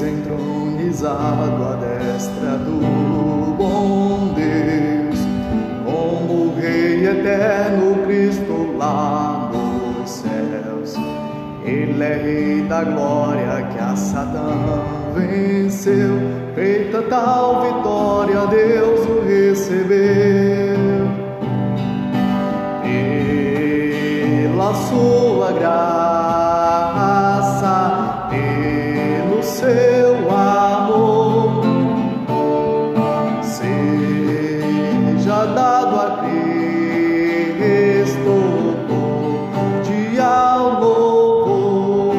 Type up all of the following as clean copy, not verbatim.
entronizado à destra do bom Deus, como Rei eterno Cristo lá nos céus. Ele é Rei da glória que a Satã venceu, feita tal vitória Deus o recebeu. Pela sua graça, pelo seu amor, seja dado a Cristo cordial louvor.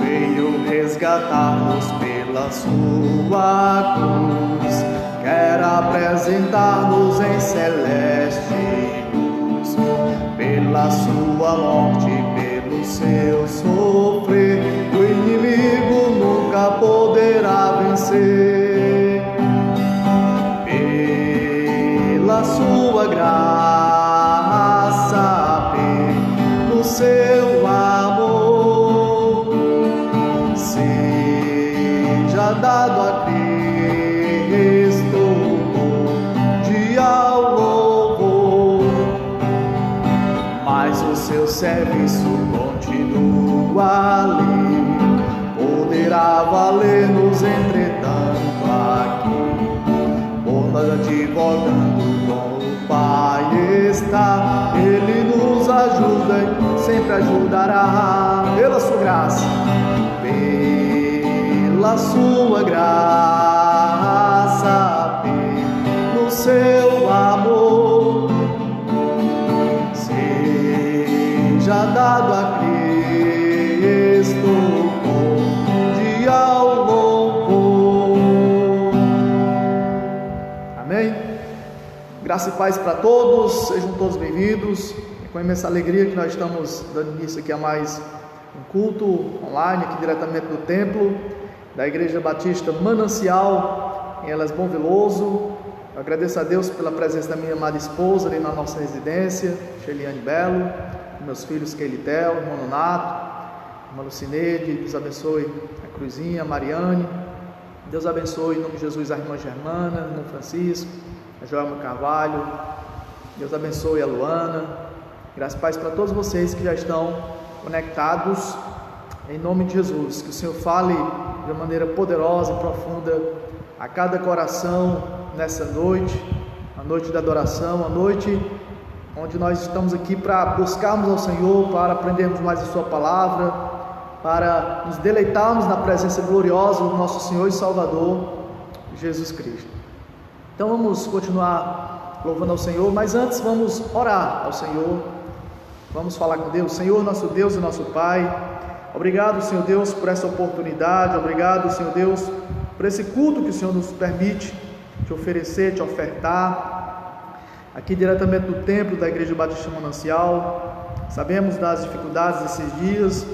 Veio resgatar-nos pela sua cruz, quer apresentar-nos em celeste luz. Pela sua morte, pelo seu sofrer, o inimigo nunca poderá vencer. Pela sua graça, pelo seu amor, seja dado a Cristo cordial louvor. Mas o seu serviço continua ali, poderá valer-nos entretanto aqui. Por nós advogando com o Pai está, Ele nos ajuda e sempre ajudará. Pela sua graça, pela sua graça, pelo seu amor, seja dado a Cristo cordial louvor. Amém? Graça e paz para todos, sejam todos bem-vindos. É com imensa alegria que nós estamos dando início aqui a mais um culto online, aqui diretamente do templo da Igreja Batista Manancial, em Elas Bom Veloso. Eu agradeço a Deus pela presença da minha amada esposa ali na nossa residência, Sheliane Belo, meus filhos Keilitel, irmão Nonato, irmã Lucineide. Deus abençoe a Cruzinha, a Mariane. Deus abençoe em nome de Jesus a irmã Germana, o irmão Francisco, a Joelma Carvalho. Deus abençoe a Luana. Graças e paz para todos vocês que já estão conectados em nome de Jesus. Que o Senhor fale de uma maneira poderosa e profunda a cada coração nessa noite, a noite da adoração, a noite onde nós estamos aqui para buscarmos ao Senhor, para aprendermos mais a sua palavra, para nos deleitarmos na presença gloriosa do nosso Senhor e Salvador Jesus Cristo. Então vamos continuar louvando ao Senhor, mas antes vamos orar ao Senhor. Vamos falar com Deus. Senhor, nosso Deus e nosso Pai, obrigado, Senhor Deus, por essa oportunidade. Obrigado, Senhor Deus, por esse culto que o Senhor nos permite te oferecer, te ofertar, aqui diretamente do templo da Igreja Batista Manancial. Sabemos das dificuldades desses dias,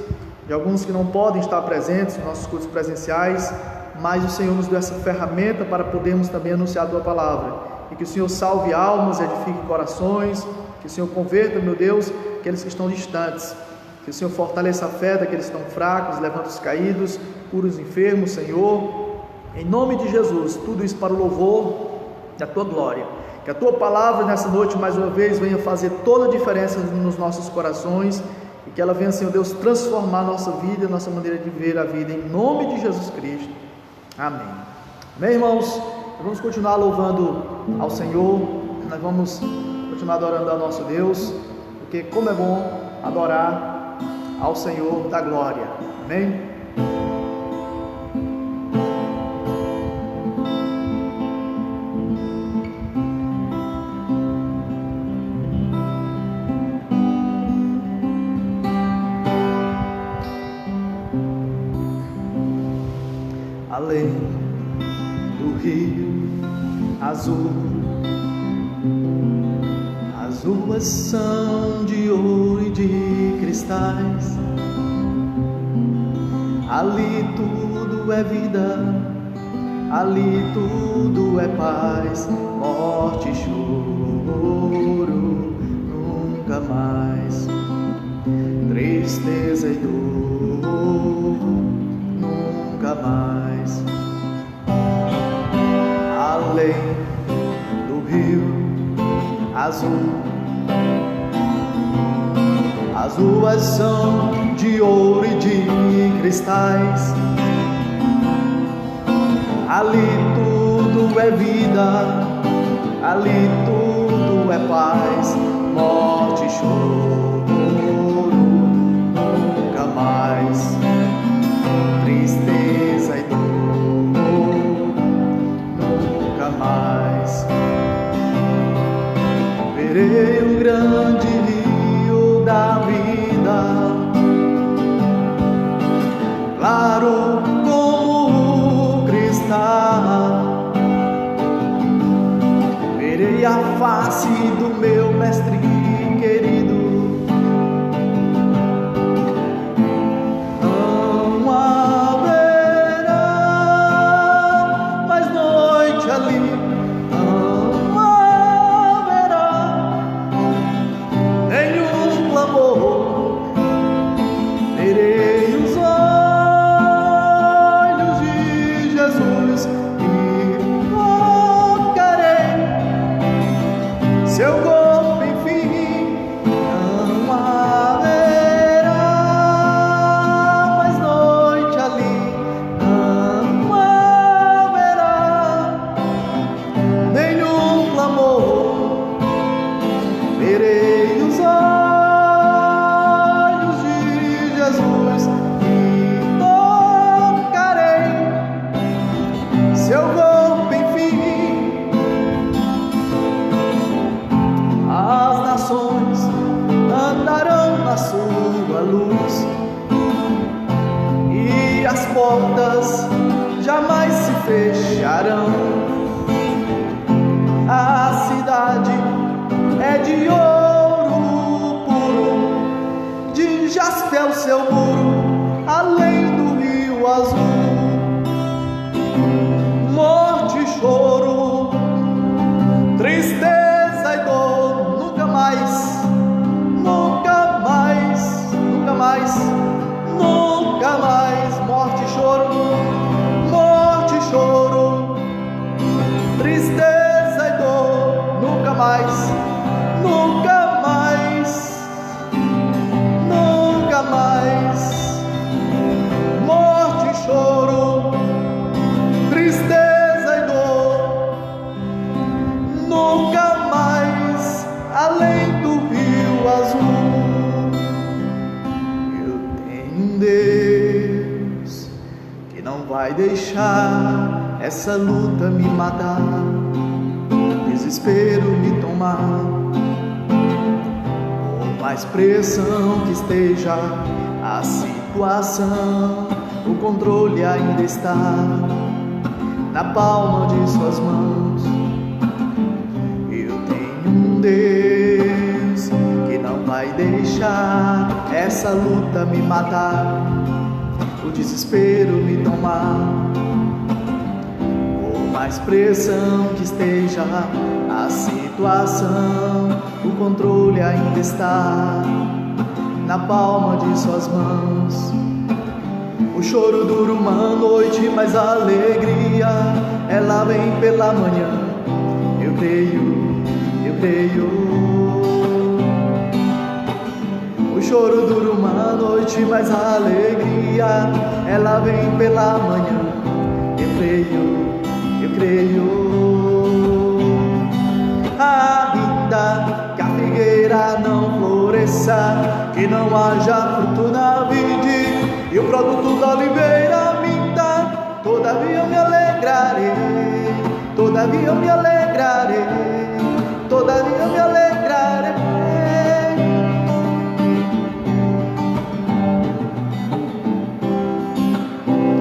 de alguns que não podem estar presentes nos nossos cultos presenciais, mas o Senhor nos deu essa ferramenta para podermos também anunciar a Tua Palavra, e que o Senhor salve almas, edifique corações, que o Senhor converta, meu Deus, aqueles que estão distantes, que o Senhor fortaleça a fé daqueles que estão fracos, levanta os caídos, cura os enfermos, Senhor, em nome de Jesus. Tudo isso para o louvor da Tua glória. Que a Tua palavra nessa noite mais uma vez venha fazer toda a diferença nos nossos corações, e que ela venha, Senhor Deus, transformar a nossa vida, a nossa maneira de ver a vida, em nome de Jesus Cristo. Amém. Amém, irmãos? Vamos continuar louvando ao Senhor, nós vamos continuar adorando ao nosso Deus, porque como é bom adorar ao Senhor da glória. Amém? Além do rio azul, as ruas são de ouro e de cristais. Ali tudo é vida, ali tudo é paz. Morte e choro nunca mais, tristeza e dor mais. Além do rio azul, as ruas são de ouro e de cristais. Ali tudo é vida, ali tudo é paz. Morte e choro nunca mais. Tristeza e dor nunca mais. Verei o grande rio da vida, claro como o cristal. Verei a face do meu mestre querido. Não haverá mais noite ali, não haverá nenhum clamor. Verei os olhos de Jesus e tocarei seu corpo, enfim. Não haverá mais noite ali, não haverá nenhum clamor. Verei os olhos de Jesus e tocarei seu corpo, enfim. As nações andarão na sua luz e as portas jamais se fecharão. A cidade é de ouro puro, de jaspe é o seu muro, além do rio azul. Morte e choro, tristeza e dor, nunca mais, nunca mais, nunca mais, nunca mais. Morte e choro, morte e choro, tristeza e dor, nunca mais, nunca mais, nunca mais. Morte e choro, tristeza e dor, nunca mais, além do rio azul. Eu tenho um Deus que não vai deixar essa luta me matar, desespero me tomar. Por mais pressão que esteja a situação, o controle ainda está na palma de suas mãos. Eu tenho um Deus que não vai deixar essa luta me matar, o desespero me tomar. Por mais pressão que esteja a situação, o controle ainda está na palma de suas mãos. O choro dura uma noite, mas a alegria ela vem pela manhã. Eu creio, eu creio. O choro dura uma noite, mas a alegria ela vem pela manhã. Eu creio, eu creio. Ainda que a figueira não floresça, que não haja fruto na vide e o produto da oliveira minta, todavia eu me alegrarei, todavia eu me alegrarei, todavia eu me alegrarei.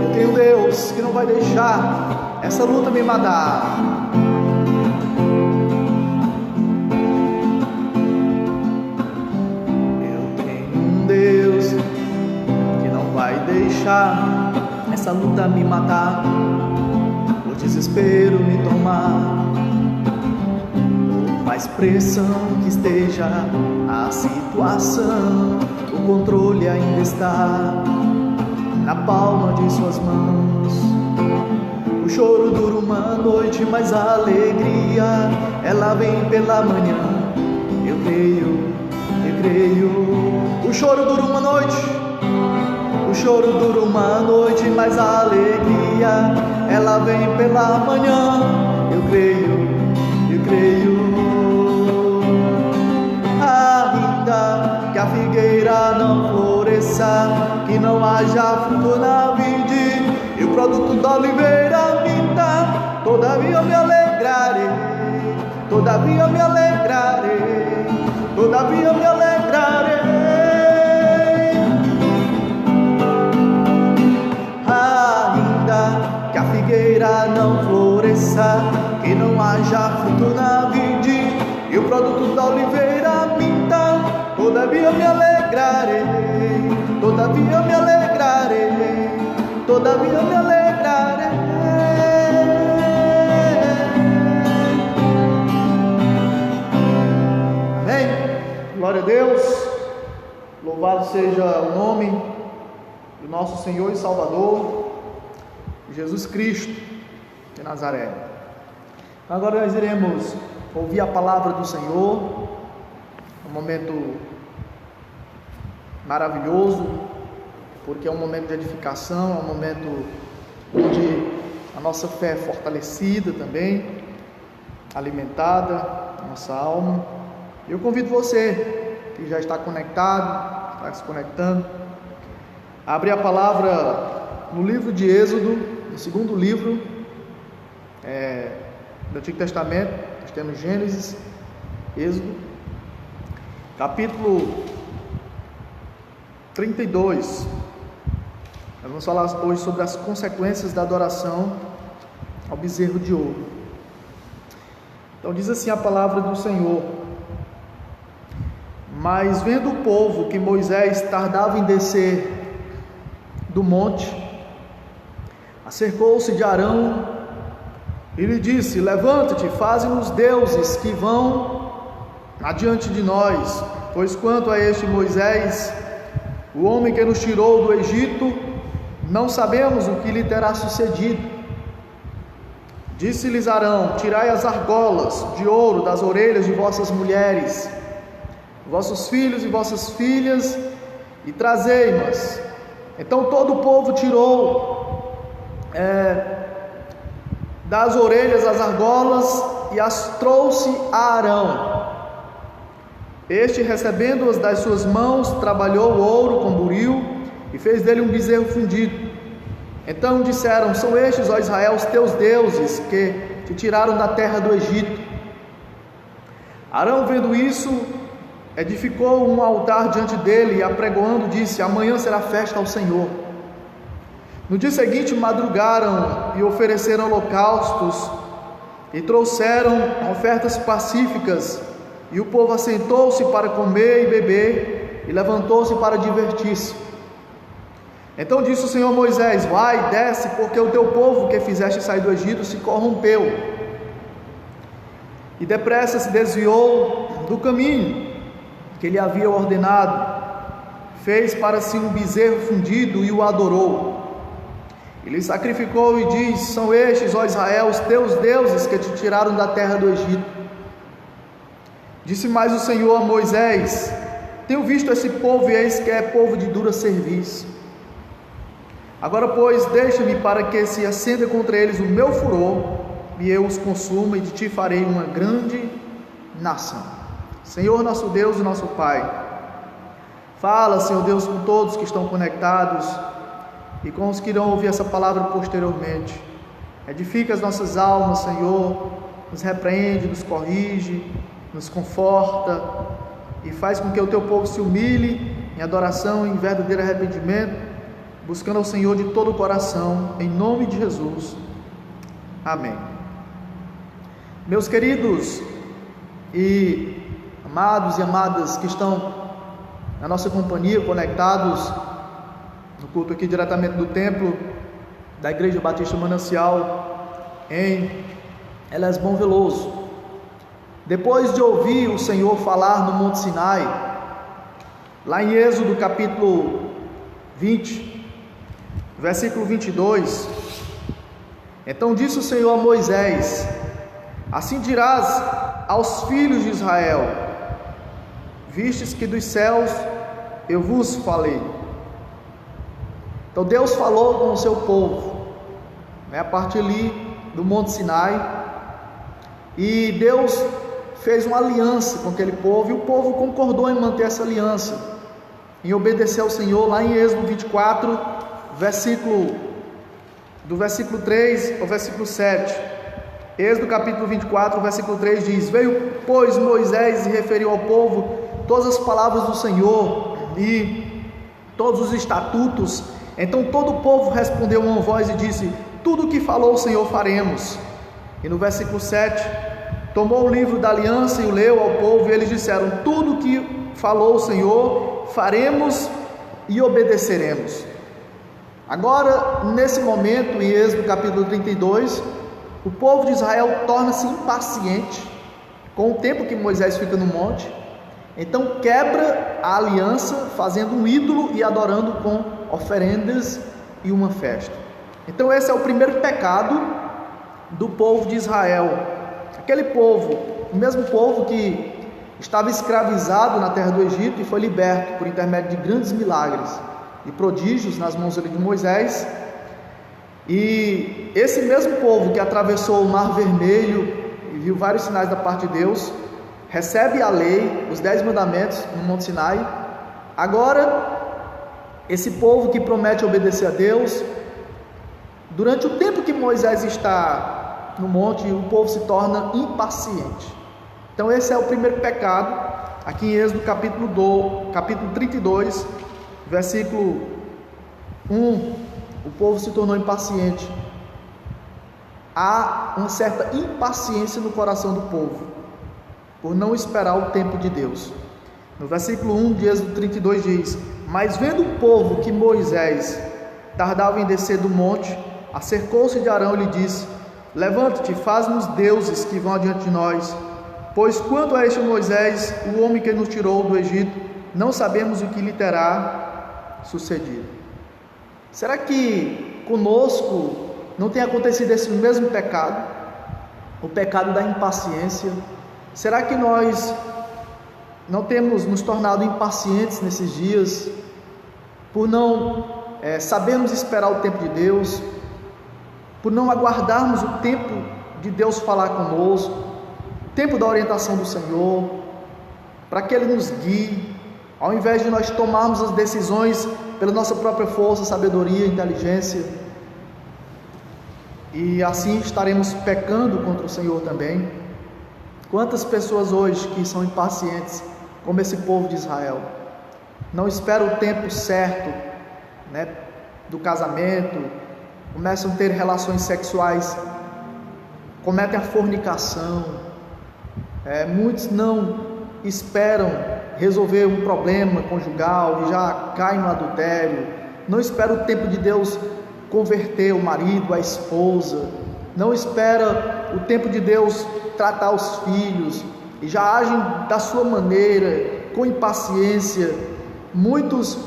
Eu tenho Deus que não vai deixar essa luta me matar. Deixar essa luta me matar, o desespero me tomar. Por mais pressão que esteja a situação, o controle ainda está na palma de suas mãos. O choro dura uma noite, mas a alegria, ela vem pela manhã. Eu creio, eu creio. O choro dura uma noite, o choro dura uma noite, mas a alegria, ela vem pela manhã. Eu creio, eu creio. Ainda que a figueira não floresça, que não haja fruto na vide e o produto da oliveira minta, todavia me alegrarei, todavia me alegrarei, todavia me alegrarei. Ainda que a figueira não floresça, que não haja fruto na vide e o produto da oliveira minta, todavia me alegrarei, todavia me alegrarei, todavia me alegrarei. Amém? Glória a Deus. Louvado seja o nome do nosso Senhor e Salvador Jesus Cristo de Nazaré. Agora nós iremos ouvir a palavra do Senhor, um momento maravilhoso, porque é um momento de edificação, é um momento onde a nossa fé é fortalecida também, alimentada, a nossa alma. Eu convido você que já está conectado, está se conectando, a abrir a palavra no livro de Êxodo, no segundo livro do Antigo Testamento. Nós temos Gênesis, Êxodo, capítulo 32. Nós vamos falar hoje sobre as consequências da adoração ao bezerro de ouro. Então diz assim a palavra do Senhor: mas vendo o povo que Moisés tardava em descer do monte, acercou-se de Arão e lhe disse: levanta-te, faze-nos deuses que vão adiante de nós, pois quanto a este Moisés, o homem que nos tirou do Egito, não sabemos o que lhe terá sucedido. Disse-lhes Arão: tirai as argolas de ouro das orelhas de vossas mulheres, vossos filhos e vossas filhas, e trazei-mas. Então todo o povo tirou das orelhas as argolas e as trouxe a Arão. Este, recebendo-as das suas mãos, trabalhou o ouro com buril e fez dele um bezerro fundido. Então disseram: são estes, ó Israel, os teus deuses que te tiraram da terra do Egito. Arão, vendo isso, edificou um altar diante dele e, apregoando, disse: amanhã será festa ao Senhor. No dia seguinte madrugaram e ofereceram holocaustos e trouxeram ofertas pacíficas, e o povo assentou-se para comer e beber e levantou-se para divertir-se. Então disse o Senhor a Moisés: vai, desce, porque o teu povo que fizeste sair do Egito se corrompeu. E depressa se desviou do caminho que ele havia ordenado, fez para si um bezerro fundido e o adorou. Ele sacrificou e diz: são estes, ó Israel, os teus deuses que te tiraram da terra do Egito. Disse mais o Senhor a Moisés: tenho visto esse povo, e eis que é povo de dura serviço. Agora, pois, deixa-me para que se acenda contra eles o meu furor, e eu os consuma, e de ti farei uma grande nação. Senhor nosso Deus e nosso Pai, fala, Senhor Deus, com todos que estão conectados e com os que irão ouvir essa palavra posteriormente. Edifica as nossas almas, Senhor, nos repreende, nos corrige, nos conforta e faz com que o teu povo se humilhe em adoração e em verdadeiro arrependimento, buscando ao Senhor de todo o coração, em nome de Jesus. Amém. Meus queridos e amados e amadas que estão na nossa companhia, conectados no culto aqui diretamente do templo da Igreja Batista Manancial em Elesbom Veloso, depois de ouvir o Senhor falar no Monte Sinai, lá em Êxodo capítulo 20, versículo 22. Então disse o Senhor a Moisés: assim dirás aos filhos de Israel: vistes que dos céus eu vos falei. Então Deus falou com o seu povo, a partir ali do Monte Sinai, e Deus fez uma aliança com aquele povo, e o povo concordou em manter essa aliança, em obedecer ao Senhor. Lá em Êxodo 24, do versículo 3 ao versículo 7, Êxodo capítulo 24, versículo 3 diz: veio, pois, Moisés e referiu ao povo todas as palavras do Senhor e todos os estatutos. Então todo o povo respondeu uma voz e disse: tudo o que falou o Senhor faremos. E no versículo 7, tomou o livro da aliança e o leu ao povo, e eles disseram: tudo o que falou o Senhor faremos e obedeceremos. Agora, nesse momento, em Êxodo capítulo 32, o povo de Israel torna-se impaciente com o tempo que Moisés fica no monte. Então quebra a aliança, fazendo um ídolo e adorando com oferendas e uma festa. Então esse é o primeiro pecado do povo de Israel. Aquele povo, o mesmo povo que estava escravizado na terra do Egito e foi liberto por intermédio de grandes milagres e prodígios nas mãos de Moisés. E esse mesmo povo que atravessou o Mar Vermelho e viu vários sinais da parte de Deus, recebe a lei, os 10 mandamentos no Monte Sinai. Agora, esse povo que promete obedecer a Deus, durante o tempo que Moisés está no monte, o povo se torna impaciente. Então esse é o primeiro pecado, aqui em Êxodo capítulo 32, versículo 1, o povo se tornou impaciente. Há uma certa impaciência no coração do povo, por não esperar o tempo de Deus. No versículo 1 de Êxodo 32 diz: mas vendo o povo que Moisés tardava em descer do monte, acercou-se de Arão e lhe disse: levanta-te, faz-nos deuses que vão adiante de nós, pois quanto a este Moisés, o homem que nos tirou do Egito, não sabemos o que lhe terá sucedido. Será que conosco não tem acontecido esse mesmo pecado? O pecado da impaciência? Será que nós não temos nos tornado impacientes nesses dias, por não sabermos esperar o tempo de Deus, por não aguardarmos o tempo de Deus falar conosco, o tempo da orientação do Senhor, para que Ele nos guie, ao invés de nós tomarmos as decisões pela nossa própria força, sabedoria, inteligência, e assim estaremos pecando contra o Senhor também. Quantas pessoas hoje que são impacientes, como esse povo de Israel, não esperam o tempo certo, do casamento, começam a ter relações sexuais, cometem a fornicação. Muitos não esperam resolver um problema conjugal e já caem no adultério, não esperam o tempo de Deus converter o marido, a esposa, não espera o tempo de Deus tratar os filhos e já agem da sua maneira, com impaciência. Muitos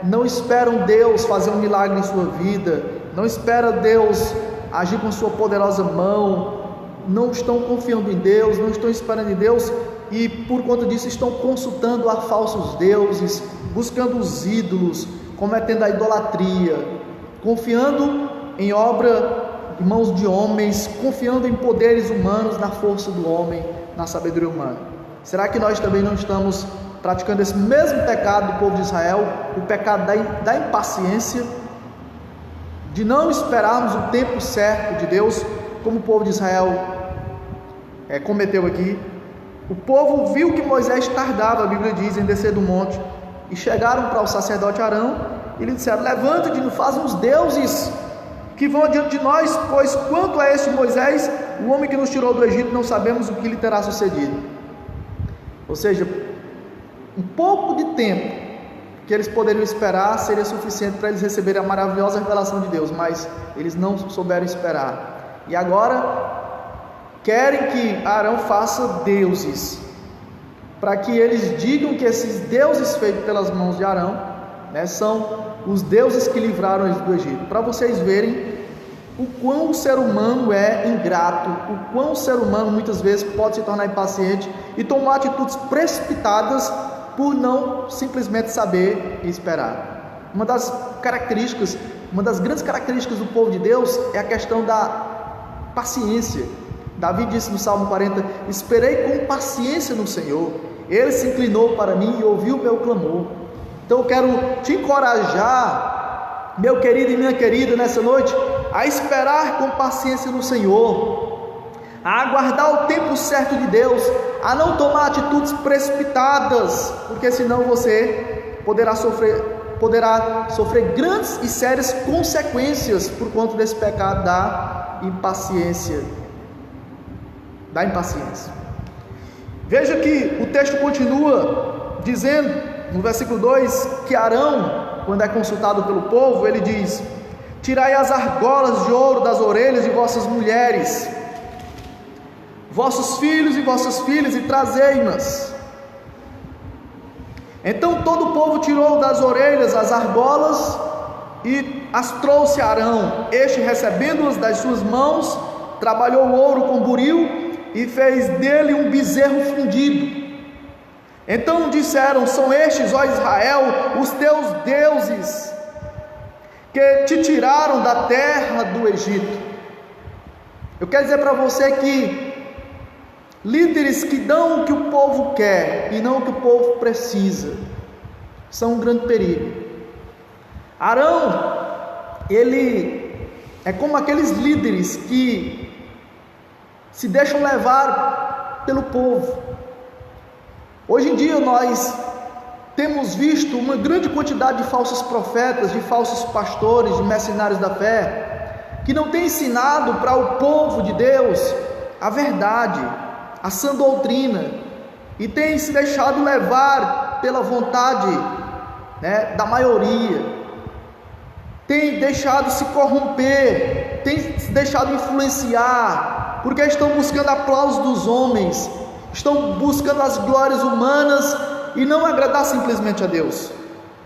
não esperam Deus fazer um milagre em sua vida, não esperam Deus agir com sua poderosa mão, não estão confiando em Deus, não estão esperando em Deus, e por conta disso estão consultando a falsos deuses, buscando os ídolos, cometendo a idolatria, confiando em obra de mãos de homens, confiando em poderes humanos, na força do homem, na sabedoria humana. Será que nós também não estamos praticando esse mesmo pecado do povo de Israel, o pecado da impaciência, de não esperarmos o tempo certo de Deus, como o povo de Israel cometeu aqui? O povo viu que Moisés tardava, a Bíblia diz, em descer do monte, e chegaram para o sacerdote Arão e lhe disseram: levanta-te, nos faz uns deuses que vão adiante de nós, pois quanto a este Moisés, o homem que nos tirou do Egito, não sabemos o que lhe terá sucedido. Ou seja, um pouco de tempo que eles poderiam esperar seria suficiente para eles receberem a maravilhosa revelação de Deus, mas eles não souberam esperar, e agora querem que Arão faça deuses, para que eles digam que esses deuses feitos pelas mãos de Arão né? São os deuses que livraram eles do Egito, para vocês verem o quão o ser humano é ingrato, o quão o ser humano muitas vezes pode se tornar impaciente e tomar atitudes precipitadas por não simplesmente saber esperar. Uma das grandes características do povo de Deus é a questão da paciência. Davi disse no Salmo 40: esperei com paciência no Senhor, Ele se inclinou para mim e ouviu o meu clamor. Então eu quero te encorajar, meu querido e minha querida, nessa noite, a esperar com paciência no Senhor, a aguardar o tempo certo de Deus, a não tomar atitudes precipitadas, porque senão você poderá sofrer grandes e sérias consequências por conta desse pecado da impaciência. Veja que o texto continua dizendo no versículo 2 que Arão, quando é consultado pelo povo, ele diz: tirai as argolas de ouro das orelhas de vossas mulheres, vossos filhos e vossas filhas, e trazei-nas. Então todo o povo tirou das orelhas as argolas e as trouxe a Arão. Este, recebendo-as das suas mãos, trabalhou o ouro com buril e fez dele um bezerro fundido. Então disseram: são estes, ó Israel, os teus deuses, que te tiraram da terra do Egito. Eu quero dizer para você que líderes que dão o que o povo quer e não o que o povo precisa são um grande perigo. Arão, ele é como aqueles líderes que se deixam levar pelo povo. Hoje em dia nós temos visto uma grande quantidade de falsos profetas, de falsos pastores, de mercenários da fé, que não têm ensinado para o povo de Deus a verdade, a sã doutrina, e têm se deixado levar pela vontade, né, da maioria, têm deixado se corromper, têm se deixado influenciar, porque estão buscando aplausos dos homens, estão buscando as glórias humanas e não agradar simplesmente a Deus.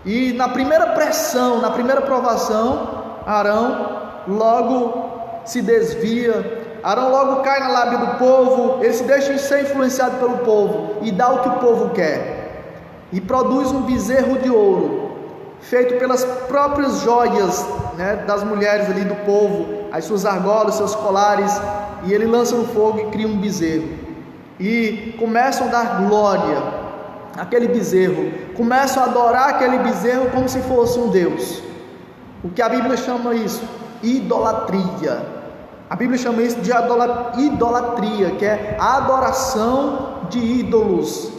E na primeira pressão, na primeira provação, Arão logo se desvia, Arão logo cai na lábia do povo, ele se deixa ser influenciado pelo povo e dá o que o povo quer, e produz um bezerro de ouro, feito pelas próprias joias, né, das mulheres ali do povo, as suas argolas, seus colares, e ele lança no fogo e cria um bezerro, e começam a dar glória àquele bezerro, começam a adorar aquele bezerro como se fosse um Deus. O que a Bíblia chama isso? Idolatria. A Bíblia chama isso de idolatria, que é a adoração de ídolos,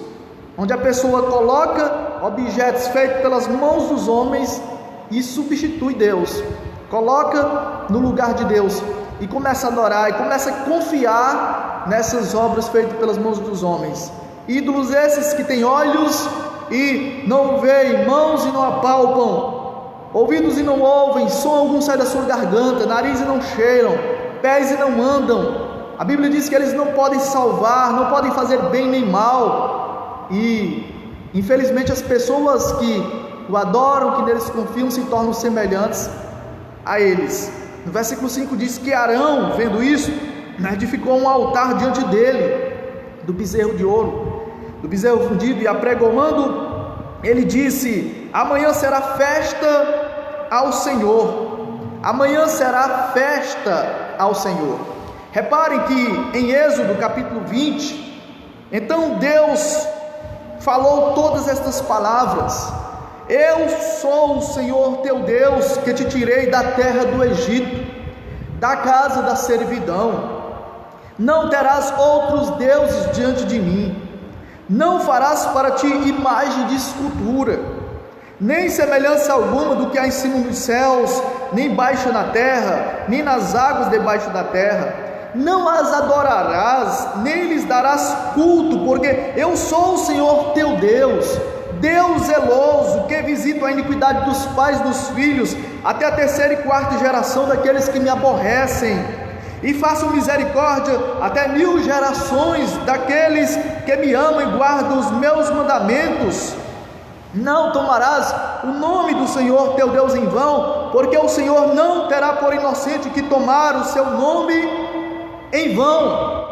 onde a pessoa coloca objetos feitos pelas mãos dos homens e substitui Deus, coloca no lugar de Deus e começa a adorar, e começa a confiar nessas obras feitas pelas mãos dos homens. Ídolos esses que têm olhos e não veem, mãos e não apalpam, ouvidos e não ouvem, som algum sai da sua garganta, nariz e não cheiram, pés e não andam. A Bíblia diz que eles não podem salvar, não podem fazer bem nem mal, e infelizmente as pessoas que o adoram, que neles confiam, se tornam semelhantes a eles. No versículo 5 diz que Arão, vendo isso, edificou um altar diante dele, do bezerro de ouro, do bezerro fundido, e apregoando, ele disse: amanhã será festa ao Senhor, amanhã será festa ao Senhor. Reparem que em Êxodo capítulo 20, então Deus falou todas estas palavras: eu sou o Senhor teu Deus, que te tirei da terra do Egito, da casa da servidão. Não terás outros deuses diante de mim, não farás para ti imagem de escultura, nem semelhança alguma do que há em cima dos céus, nem baixo na terra, nem nas águas debaixo da terra. Não as adorarás, nem lhes darás culto, porque eu sou o Senhor teu Deus, Deus zeloso, que visito a iniquidade dos pais e dos filhos, até a terceira e quarta geração daqueles que me aborrecem, e faço misericórdia até 1000 gerações daqueles que me amam e guardam os meus mandamentos. Não tomarás o nome do Senhor teu Deus em vão, porque o Senhor não terá por inocente que tomar o seu nome em vão.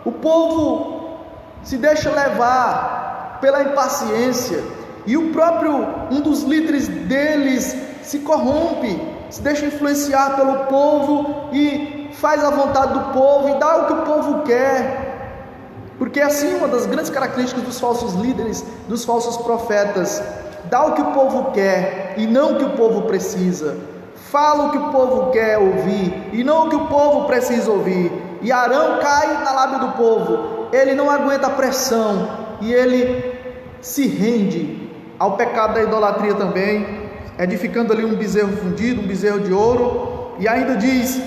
O povo se deixa levar pela impaciência, e o próprio um dos líderes deles se corrompe, se deixa influenciar pelo povo e faz a vontade do povo e dá o que o povo quer. Porque assim, uma das grandes características dos falsos líderes, dos falsos profetas: dá o que o povo quer e não o que o povo precisa, fala o que o povo quer ouvir e não o que o povo precisa ouvir. E Arão cai na lábia do povo, ele não aguenta a pressão e ele se rende ao pecado da idolatria também, edificando ali um bezerro fundido, um bezerro de ouro, e ainda diz: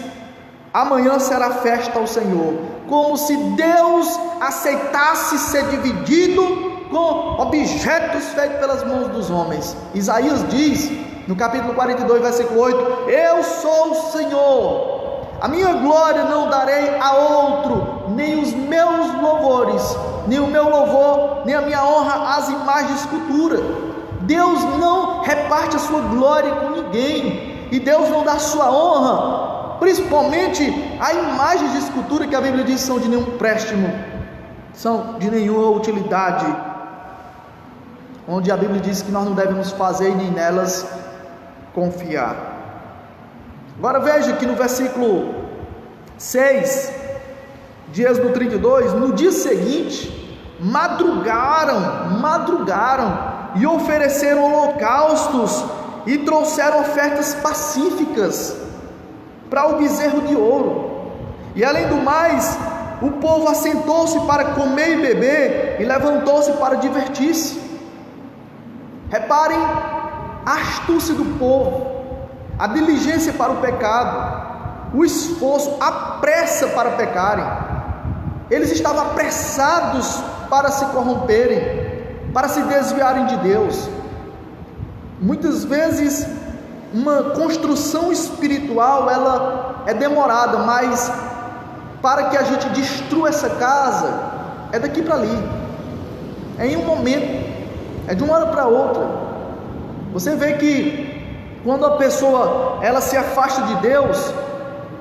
amanhã será festa ao Senhor, como se Deus aceitasse ser dividido com objetos feitos pelas mãos dos homens. Isaías diz, no capítulo 42, versículo 8: eu sou o Senhor, a minha glória não darei a outro, nem os meus louvores, nem o meu louvor, nem a minha honra às imagens de escultura. Deus não reparte a sua glória com ninguém, e Deus não dá a sua honra, principalmente a imagens de escultura, que a Bíblia diz são de nenhum préstimo, são de nenhuma utilidade, onde a Bíblia diz que nós não devemos fazer e nem nelas confiar. Agora veja que no versículo 6 de Êxodo 32, no dia seguinte, madrugaram e ofereceram holocaustos e trouxeram ofertas pacíficas para o bezerro de ouro. E além do mais, o povo assentou-se para comer e beber e levantou-se para divertir-se. Reparem a astúcia do povo, a diligência para o pecado, o esforço, a pressa para pecarem. Eles estavam apressados para se corromperem, para se desviarem de Deus. Muitas vezes uma construção espiritual, ela é demorada, mas para que a gente destrua essa casa, é daqui para ali, é em um momento, é de uma hora para outra. Você vê que quando a pessoa ela se afasta de Deus,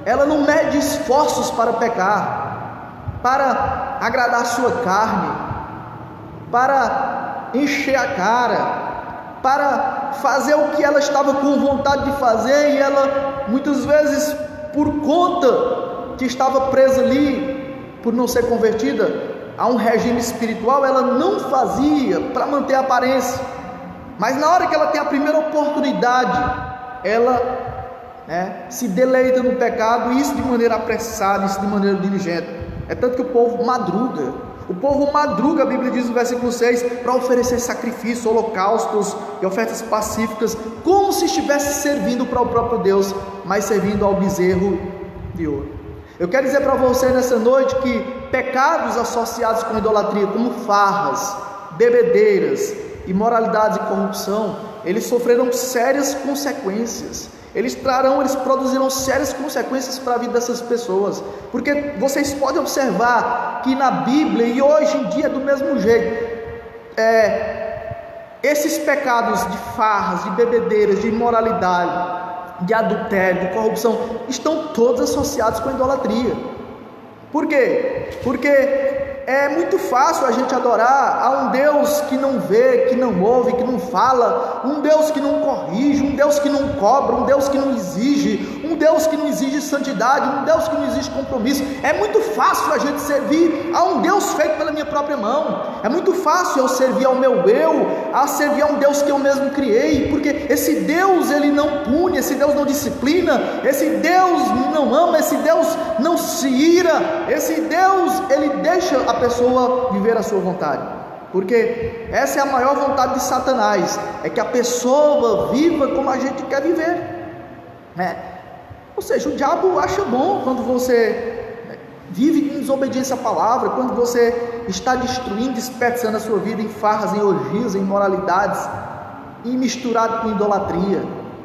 ela não mede esforços para pecar, para agradar a sua carne, para encher a cara, para fazer o que ela estava com vontade de fazer, e ela muitas vezes, por conta que estava presa ali, por não ser convertida a um regime espiritual, ela não fazia para manter a aparência. Mas na hora que ela tem a primeira oportunidade, ela se deleita no pecado, e isso de maneira apressada, isso de maneira diligente. É tanto que o povo madruga, a Bíblia diz no versículo 6, para oferecer sacrifícios, holocaustos e ofertas pacíficas, como se estivesse servindo para o próprio Deus, mas servindo ao bezerro de ouro. Eu quero dizer para você nessa noite que pecados associados com idolatria, como farras, bebedeiras, imoralidades e corrupção, eles sofrerão sérias consequências. Eles produzirão sérias consequências para a vida dessas pessoas, porque vocês podem observar que na Bíblia, e hoje em dia do mesmo jeito, esses pecados de farras, de bebedeiras, de imoralidade, de adultério, de corrupção, estão todos associados com a idolatria. Por quê? Porque é muito fácil a gente adorar a um Deus que não vê, que não ouve, que não fala, um Deus que não corrige, um Deus que não cobra, um Deus que não exige, um Deus que não exige santidade, um Deus que não exige compromisso. É muito fácil a gente servir a um Deus feito pela minha própria mão. É muito fácil eu servir ao meu eu, a servir a um Deus que eu mesmo criei, porque esse Deus, ele não pune, esse Deus não disciplina, esse Deus não ama, esse Deus não se ira, esse Deus, ele deixa a pessoa viver a sua vontade, porque essa é a maior vontade de Satanás, é que a pessoa viva como a gente quer viver, ou seja, o diabo acha bom quando você vive em desobediência à palavra, quando você está destruindo, desperdiçando a sua vida em farras, em orgias, em imoralidades, e misturado com idolatria.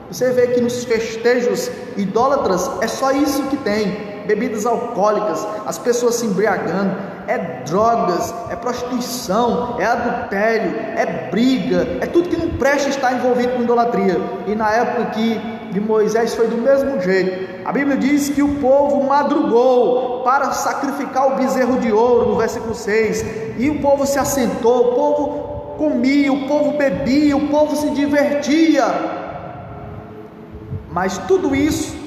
Você vê que nos festejos idólatras é só isso que tem: bebidas alcoólicas, as pessoas se embriagando, é drogas, é prostituição, é adultério, é briga, é tudo que não presta estar envolvido com idolatria. E na época de Moisés foi do mesmo jeito. A Bíblia diz que o povo madrugou para sacrificar o bezerro de ouro, no versículo 6, e o povo se assentou, o povo comia, o povo bebia, o povo se divertia, mas tudo isso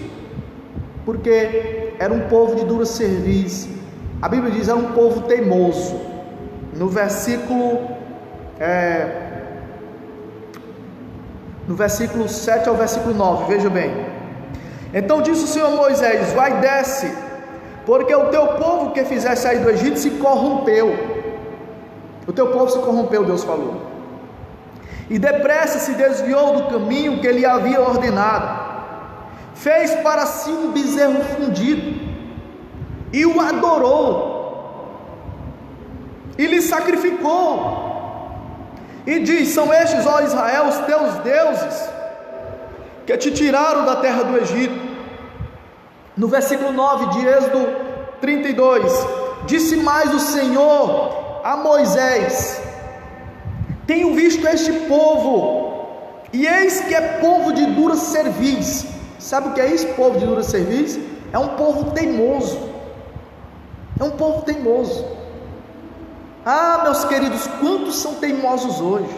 porque era um povo de dura cerviz. A Bíblia diz, era um povo teimoso. No versículo 7 ao versículo 9, veja bem. Então disse o Senhor a Moisés: vai, desce, porque o teu povo que fizeste sair do Egito se corrompeu. O teu povo se corrompeu, Deus falou, e depressa se desviou do caminho que ele havia ordenado. Fez para si um bezerro fundido e o adorou e lhe sacrificou, e diz: são estes, ó Israel, os teus deuses que te tiraram da terra do Egito. No versículo 9 de Êxodo 32, disse mais o Senhor a Moisés: tenho visto este povo, e eis que é povo de dura cerviz. Sabe o que é isso, povo de dura cerviz? É um povo teimoso. É um povo teimoso. Ah, meus queridos, quantos são teimosos hoje?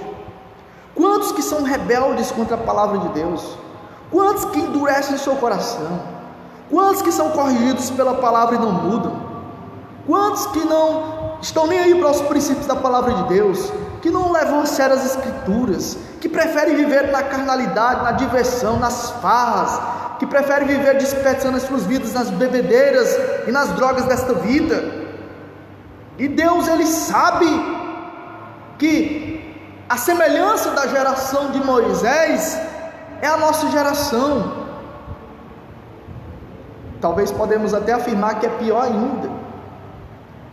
Quantos que são rebeldes contra a palavra de Deus? Quantos que endurecem o seu coração? Quantos que são corrigidos pela palavra e não mudam? Quantos que não estão nem aí para os princípios da palavra de Deus? Que não levam a sério as escrituras? Que preferem viver na carnalidade, na diversão, nas farras? Que preferem viver desperdiçando as suas vidas nas bebedeiras e nas drogas desta vida? E Deus, Ele sabe que a semelhança da geração de Moisés é a nossa geração. Talvez podemos até afirmar que é pior ainda,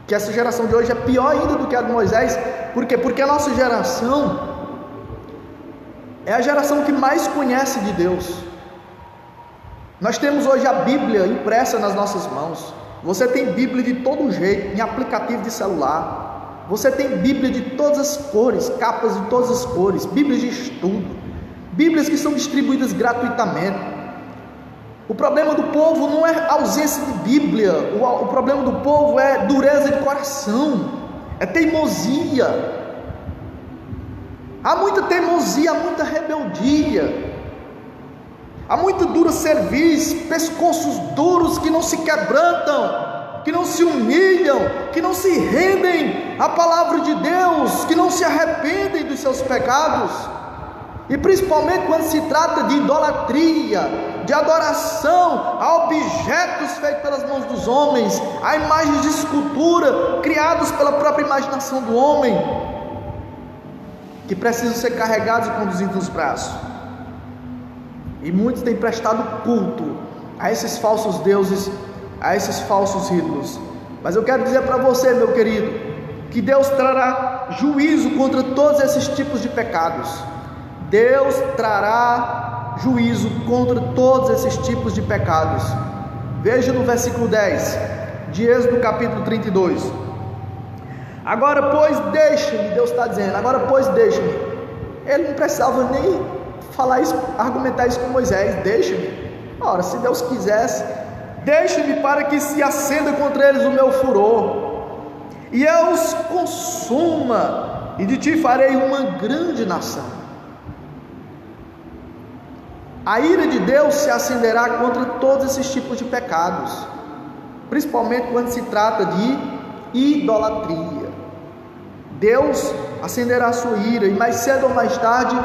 que essa geração de hoje é pior ainda do que a de Moisés. Por quê? Porque a nossa geração é a geração que mais conhece de Deus. Nós temos hoje a Bíblia impressa nas nossas mãos. Você tem Bíblia de todo jeito, em aplicativo de celular. Você tem Bíblia de todas as cores, capas de todas as cores, Bíblias de estudo, Bíblias que são distribuídas gratuitamente. O problema do povo não é ausência de Bíblia, o problema do povo é dureza de coração, é teimosia. Há muita teimosia, há muita rebeldia, há muita dura cerviz, pescoços duros que não se quebrantam, que não se humilham, que não se rendem à palavra de Deus, que não se arrependem dos seus pecados. E principalmente quando se trata de idolatria, de adoração a objetos feitos pelas mãos dos homens, a imagens de escultura criados pela própria imaginação do homem, que precisam ser carregados e conduzidos nos braços. E muitos têm prestado culto a esses falsos deuses, a esses falsos ídolos. Mas eu quero dizer para você, meu querido, que Deus trará juízo contra todos esses tipos de pecados. Deus trará juízo contra todos esses tipos de pecados. Veja no versículo 10 de Êxodo capítulo 32. Agora pois deixa-me, Deus está dizendo, agora pois deixa-me. Ele não precisava nem falar isso, argumentar isso com Moisés. Deixa-me. Ora, se Deus quisesse, deixa-me para que se acenda contra eles o meu furor, e eu os consuma, e de ti farei uma grande nação. A ira de Deus se acenderá contra todos esses tipos de pecados, principalmente quando se trata de idolatria. Deus acenderá a sua ira, e mais cedo ou mais tarde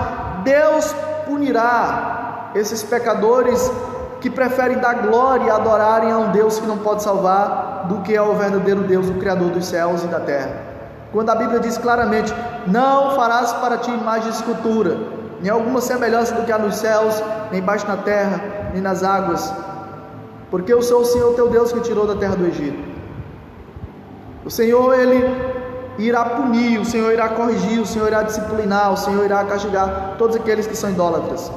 Deus punirá esses pecadores que preferem dar glória e adorarem a um Deus que não pode salvar, do que ao verdadeiro Deus, o Criador dos céus e da terra. Quando a Bíblia diz claramente: não farás para ti imagem de escultura, nem alguma semelhança do que há nos céus, nem embaixo na terra, nem nas águas, porque eu sou o Senhor teu Deus que tirou da terra do Egito. O Senhor, Ele irá punir, o Senhor irá corrigir, o Senhor irá disciplinar, o Senhor irá castigar todos aqueles que são idólatras.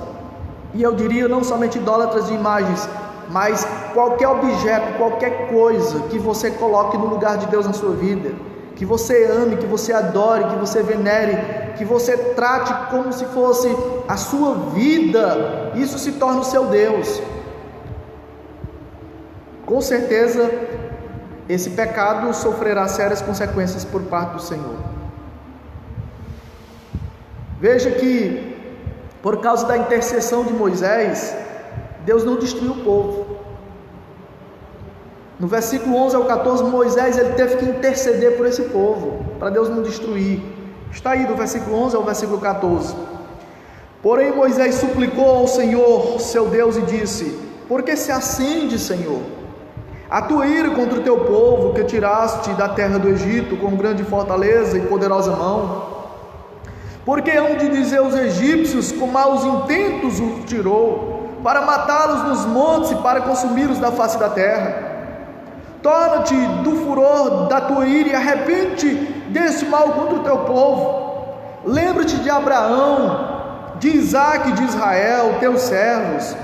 E eu diria, não somente idólatras de imagens, mas qualquer objeto, qualquer coisa que você coloque no lugar de Deus na sua vida, que você ame, que você adore, que você venere, que você trate como se fosse a sua vida, isso se torna o seu Deus. Com certeza, esse pecado sofrerá sérias consequências por parte do Senhor. Veja que, por causa da intercessão de Moisés, Deus não destruiu o povo. No versículo 11 ao 14, Moisés ele teve que interceder por esse povo, para Deus não destruir. Está aí do versículo 11 ao versículo 14. Porém Moisés suplicou ao Senhor, seu Deus, e disse: por que se acende, Senhor, a tua ira contra o teu povo, que tiraste da terra do Egito com grande fortaleza e poderosa mão? Porque hão de dizer os egípcios, com maus intentos os tirou, para matá-los nos montes e para consumi-los da face da terra. Torna-te do furor da tua ira e arrepende desse mal contra o teu povo. Lembra-te de Abraão, de Isaque e de Israel, teus servos,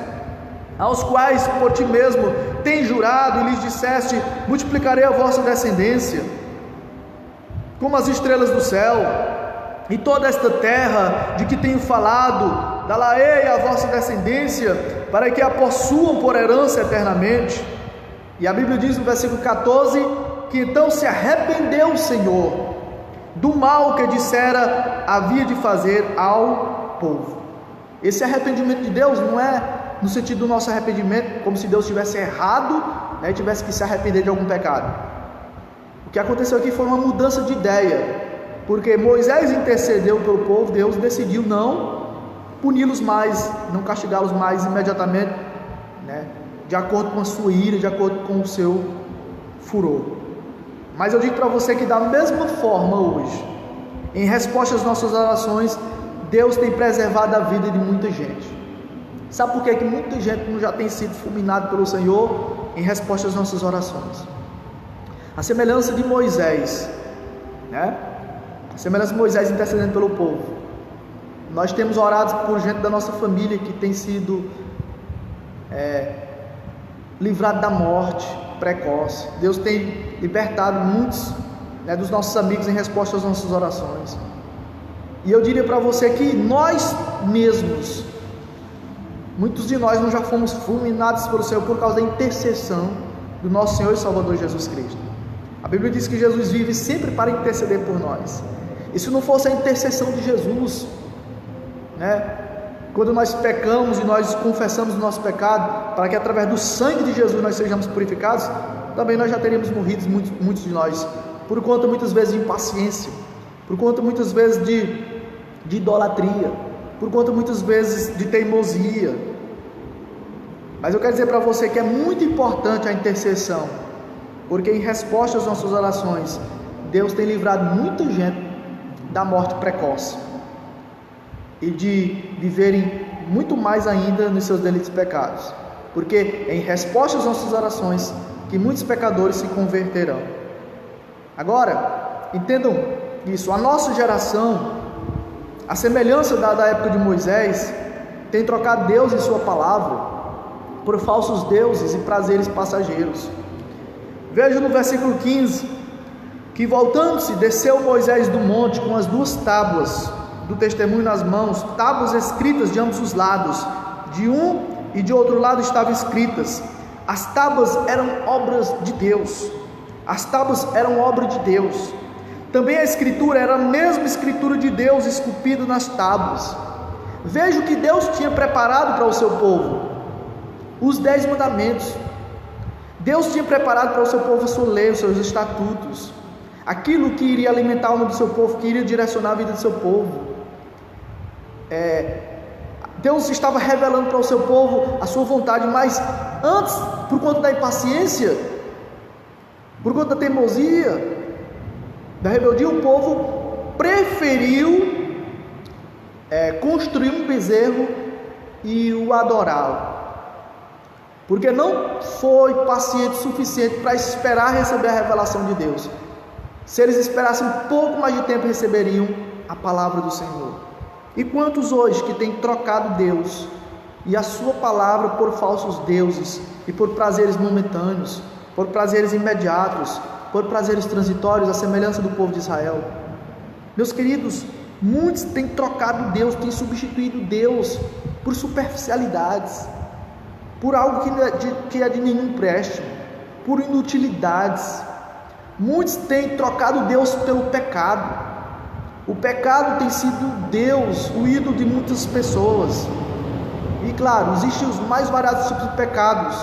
aos quais por ti mesmo tens jurado, e lhes disseste: multiplicarei a vossa descendência como as estrelas do céu, e toda esta terra de que tenho falado, dá-la-ei à vossa descendência, para que a possuam por herança eternamente. E a Bíblia diz no versículo 14, que então se arrependeu o Senhor do mal que dissera havia de fazer ao povo. Esse arrependimento de Deus não é no sentido do nosso arrependimento, como se Deus tivesse errado, e tivesse que se arrepender de algum pecado. O que aconteceu aqui foi uma mudança de ideia, porque Moisés intercedeu pelo povo, Deus decidiu não puni-los mais, não castigá-los mais imediatamente, de acordo com a sua ira, de acordo com o seu furor. Mas eu digo para você que da mesma forma hoje, em resposta às nossas orações, Deus tem preservado a vida de muita gente. Sabe por que muita gente não já tem sido fulminado pelo Senhor em resposta às nossas orações? A semelhança de Moisés, a semelhança de Moisés intercedendo pelo povo. Nós temos orado por gente da nossa família que tem sido livrado da morte precoce. Deus tem libertado muitos dos nossos amigos em resposta às nossas orações. E eu diria para você que nós mesmos, muitos de nós não já fomos fulminados pelo Senhor por causa da intercessão do nosso Senhor e Salvador Jesus Cristo. A Bíblia diz que Jesus vive sempre para interceder por nós. E se não fosse a intercessão de Jesus, quando nós pecamos e nós confessamos o nosso pecado, para que através do sangue de Jesus nós sejamos purificados, também nós já teríamos morrido, muitos de nós, por conta muitas vezes de impaciência, por conta muitas vezes de idolatria, por conta muitas vezes de teimosia. Mas eu quero dizer para você que é muito importante a intercessão, porque em resposta às nossas orações, Deus tem livrado muita gente da morte precoce e de viverem muito mais ainda nos seus delitos e pecados, porque em resposta às nossas orações que muitos pecadores se converterão. Agora, entendam isso, a nossa geração, a semelhança da época de Moisés, tem trocado Deus e sua palavra por falsos deuses e prazeres passageiros. Veja no versículo 15, que voltando-se, desceu Moisés do monte com as 2 tábuas do testemunho nas mãos, tábuas escritas de ambos os lados, de um e de outro lado estavam escritas. As tábuas eram obras de Deus, as tábuas eram obra de Deus. Também a escritura era a mesma escritura de Deus esculpida nas tábuas. Veja o que Deus tinha preparado para o seu povo: os 10 mandamentos. Deus tinha preparado para o seu povo a sua lei, os seus estatutos, aquilo que iria alimentar a alma do seu povo, que iria direcionar a vida do seu povo. Deus estava revelando para o seu povo a sua vontade, mas antes, por conta da impaciência, por conta da teimosia, da rebeldia, o povo preferiu construir um bezerro e o adorá-lo, porque não foi paciente o suficiente para esperar receber a revelação de Deus. Se eles esperassem um pouco mais de tempo, receberiam a palavra do Senhor. E quantos hoje que têm trocado Deus e a sua palavra por falsos deuses e por prazeres momentâneos, por prazeres imediatos, por prazeres transitórios, à semelhança do povo de Israel. Meus queridos, muitos têm trocado Deus, têm substituído Deus por superficialidades, por algo que é de nenhum empréstimo, por inutilidades. Muitos têm trocado Deus pelo pecado. O pecado tem sido Deus, o ídolo de muitas pessoas. E claro, existem os mais variados tipos de pecados,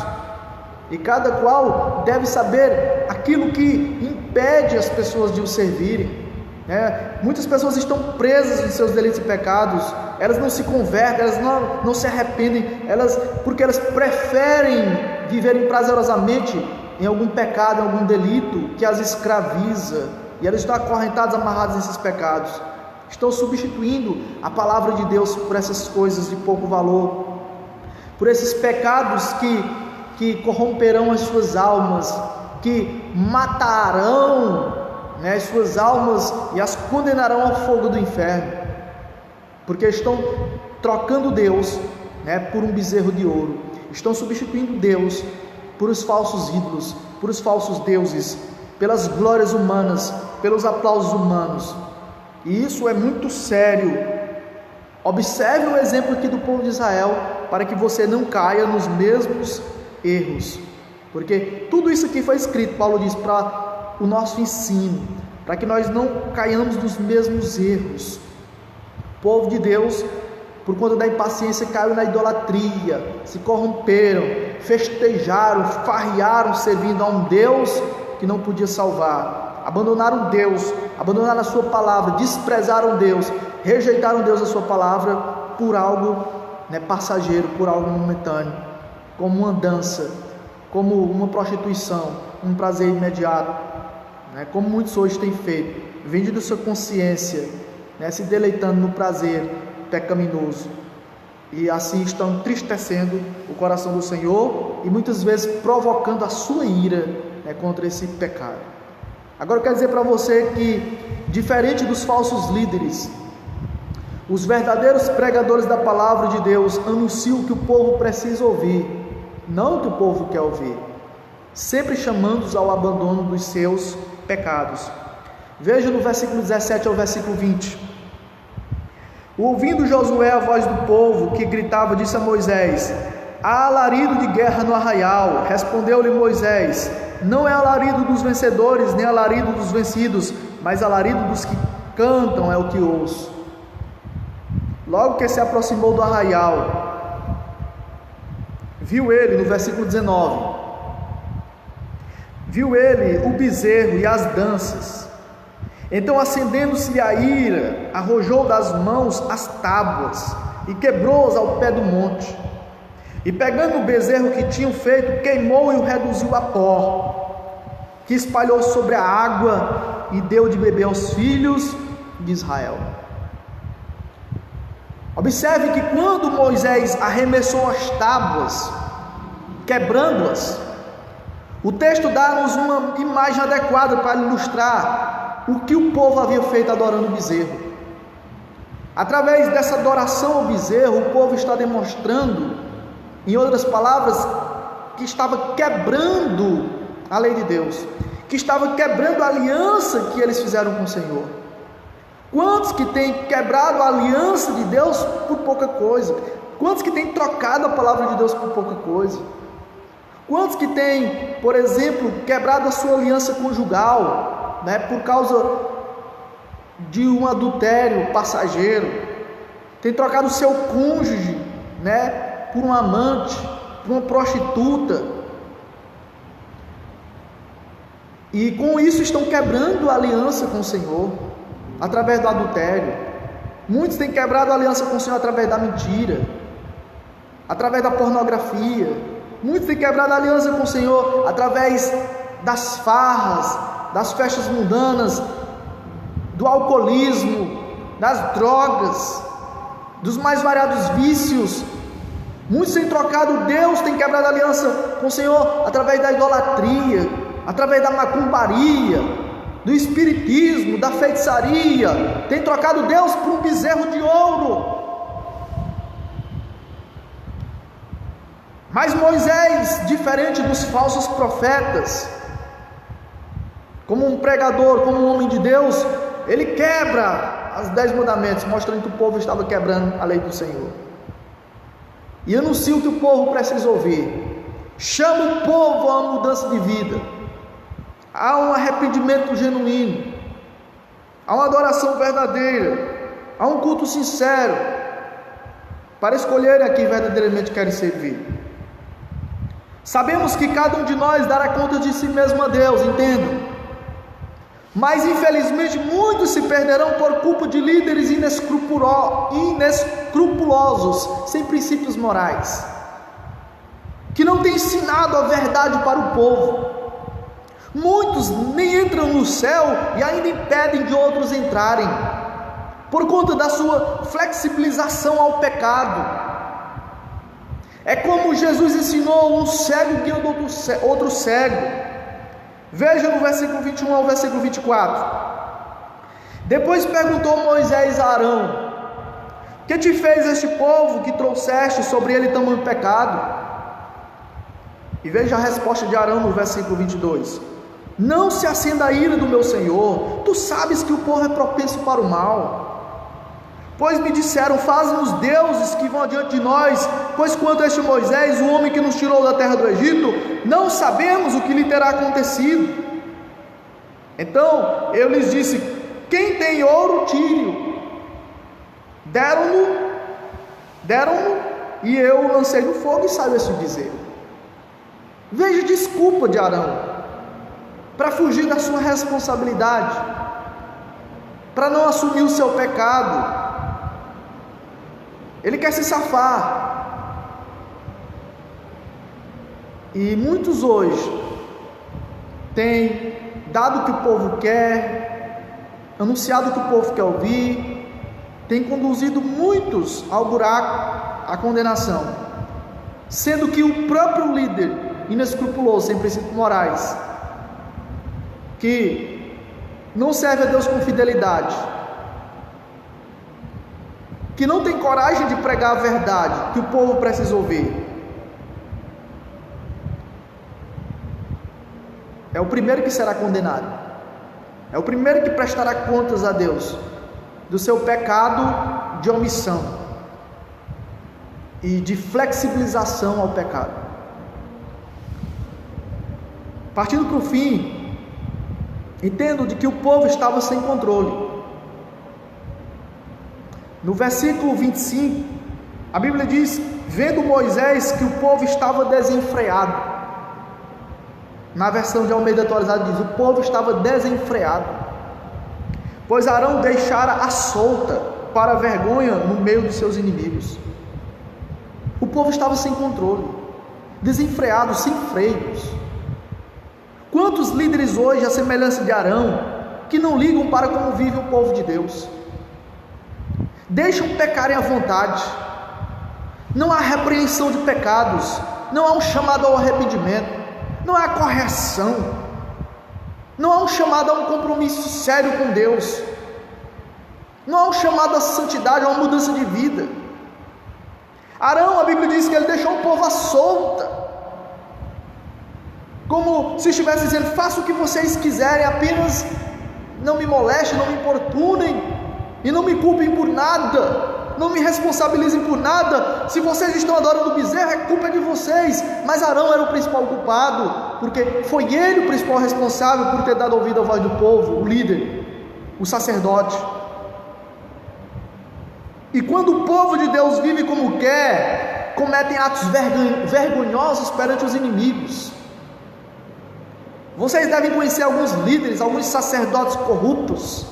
e cada qual deve saber aquilo que impede as pessoas de o servirem. Muitas pessoas estão presas em seus delitos e pecados, elas não se convertem, elas não se arrependem, porque elas preferem viverem prazerosamente em algum pecado, em algum delito que as escraviza, e elas estão acorrentadas, amarradas nesses pecados. Estão substituindo a palavra de Deus por essas coisas de pouco valor, por esses pecados que corromperão as suas almas, que matarão as suas almas e as condenarão ao fogo do inferno, porque estão trocando Deus por um bezerro de ouro, estão substituindo Deus por os falsos ídolos, por os falsos deuses, pelas glórias humanas, pelos aplausos humanos. E isso é muito sério. Observe o exemplo aqui do povo de Israel, para que você não caia nos mesmos erros, porque tudo isso aqui foi escrito, Paulo diz, para o nosso ensino, para que nós não caiamos nos mesmos erros. O povo de Deus, por conta da impaciência, caiu na idolatria, se corromperam, festejaram, farrearam, servindo a um Deus que não podia salvar. Abandonaram Deus, abandonaram a sua palavra, desprezaram Deus, rejeitaram Deus, a sua palavra, por algo passageiro, por algo momentâneo, como uma dança, como uma prostituição, um prazer imediato, como muitos hoje têm feito, vendido sua consciência, se deleitando no prazer pecaminoso, e assim estão entristecendo o coração do Senhor e muitas vezes provocando a sua ira contra esse pecado. Agora eu quero dizer para você que, diferente dos falsos líderes, os verdadeiros pregadores da palavra de Deus anunciam o que o povo precisa ouvir, não o que o povo quer ouvir, sempre chamando-os ao abandono dos seus pecados. Veja no versículo 17 ao versículo 20. Ouvindo Josué a voz do povo que gritava, disse a Moisés: há alarido de guerra no arraial. Respondeu-lhe Moisés: não é alarido dos vencedores, nem alarido dos vencidos, mas alarido dos que cantam é o que ouço. Logo que se aproximou do arraial, viu ele, no versículo 19, viu ele o bezerro e as danças. Então, acendendo-se a ira, arrojou das mãos as tábuas e quebrou-as ao pé do monte. E pegando o bezerro que tinham feito, queimou e o reduziu a pó, que espalhou sobre a água e deu de beber aos filhos de Israel. Observe que quando Moisés arremessou as tábuas, quebrando-as, o texto dá-nos uma imagem adequada para ilustrar o que o povo havia feito adorando o bezerro. Através dessa adoração ao bezerro, o povo está demonstrando, em outras palavras, que estava quebrando a lei de Deus, que estava quebrando a aliança que eles fizeram com o Senhor. Quantos que têm quebrado a aliança de Deus por pouca coisa? Quantos que têm trocado a palavra de Deus por pouca coisa? Quantos que têm, por exemplo, quebrado a sua aliança conjugal, por causa de um adultério passageiro? Tem trocado o seu cônjuge, por um amante, por uma prostituta, e com isso estão quebrando a aliança com o Senhor, através do adultério. Muitos têm quebrado a aliança com o Senhor através da mentira, através da pornografia. Muitos têm quebrado a aliança com o Senhor através das farras, das festas mundanas, do alcoolismo, das drogas, dos mais variados vícios. Muitos têm trocado Deus, têm quebrado a aliança com o Senhor através da idolatria, através da macumbaria, do espiritismo, da feitiçaria. Têm trocado Deus por um bezerro de ouro. Mas Moisés, diferente dos falsos profetas, como um pregador, como um homem de Deus, ele quebra os 10 mandamentos, mostrando que o povo estava quebrando a lei do Senhor, e anuncia o que o povo precisa ouvir. Chama o povo a uma mudança de vida, a um arrependimento genuíno, a uma adoração verdadeira, a um culto sincero, para escolherem a quem verdadeiramente querem servir. Sabemos que cada um de nós dará conta de si mesmo a Deus, entendam, mas infelizmente muitos se perderão por culpa de líderes inescrupulosos, sem princípios morais, que não têm ensinado a verdade para o povo. Muitos nem entram no céu e ainda impedem de outros entrarem, por conta da sua flexibilização ao pecado. É como Jesus ensinou: um cego guiando outro cego. Veja no versículo 21 ao versículo 24. Depois perguntou Moisés a Arão: que te fez este povo que trouxeste sobre ele tamanho pecado? E veja a resposta de Arão no versículo 22. Não se acenda a ira do meu Senhor, tu sabes que o povo é propenso para o mal. Pois me disseram: faz-nos deuses que vão adiante de nós, pois quanto a este Moisés, o homem que nos tirou da terra do Egito, não sabemos o que lhe terá acontecido. Então eu lhes disse: quem tem ouro, tire-o. Deram-no, e eu o lancei no fogo, e saiu esse bezerro. Veja a desculpa de Arão, para fugir da sua responsabilidade, para não assumir o seu pecado. Ele quer se safar. E muitos hoje têm dado o que o povo quer, anunciado o que o povo quer ouvir, têm conduzido muitos ao buraco, à condenação, sendo que o próprio líder inescrupuloso, sem princípios morais, que não serve a Deus com fidelidade, que não tem coragem de pregar a verdade que o povo precisa ouvir, é o primeiro que será condenado, é o primeiro que prestará contas a Deus do seu pecado de omissão e de flexibilização ao pecado. Partindo para o fim, entendo de que o povo estava sem controle. No versículo 25, a Bíblia diz: vendo Moisés que o povo estava desenfreado. Na versão de Almeida Atualizada diz: o povo estava desenfreado, pois Arão deixara a solta para a vergonha no meio dos seus inimigos. O povo estava sem controle, desenfreado, sem freios. Quantos líderes hoje, à semelhança de Arão, que não ligam para como vive o povo de Deus, deixam pecarem à vontade, não há repreensão de pecados, não há um chamado ao arrependimento, não há correção, não há um chamado a um compromisso sério com Deus, não há um chamado à santidade, a uma mudança de vida. Arão, a Bíblia diz que ele deixou o povo à solta, como se estivesse dizendo: faça o que vocês quiserem, apenas não me molestem, não me importunem, e não me culpem por nada, não me responsabilizem por nada. Se vocês estão adorando o bezerro, é culpa de vocês. Mas Arão era o principal culpado, porque foi ele o principal responsável por ter dado ouvido à voz do povo, o líder, o sacerdote. E quando o povo de Deus vive como quer, cometem atos vergonhosos perante os inimigos. Vocês devem conhecer alguns líderes, alguns sacerdotes corruptos,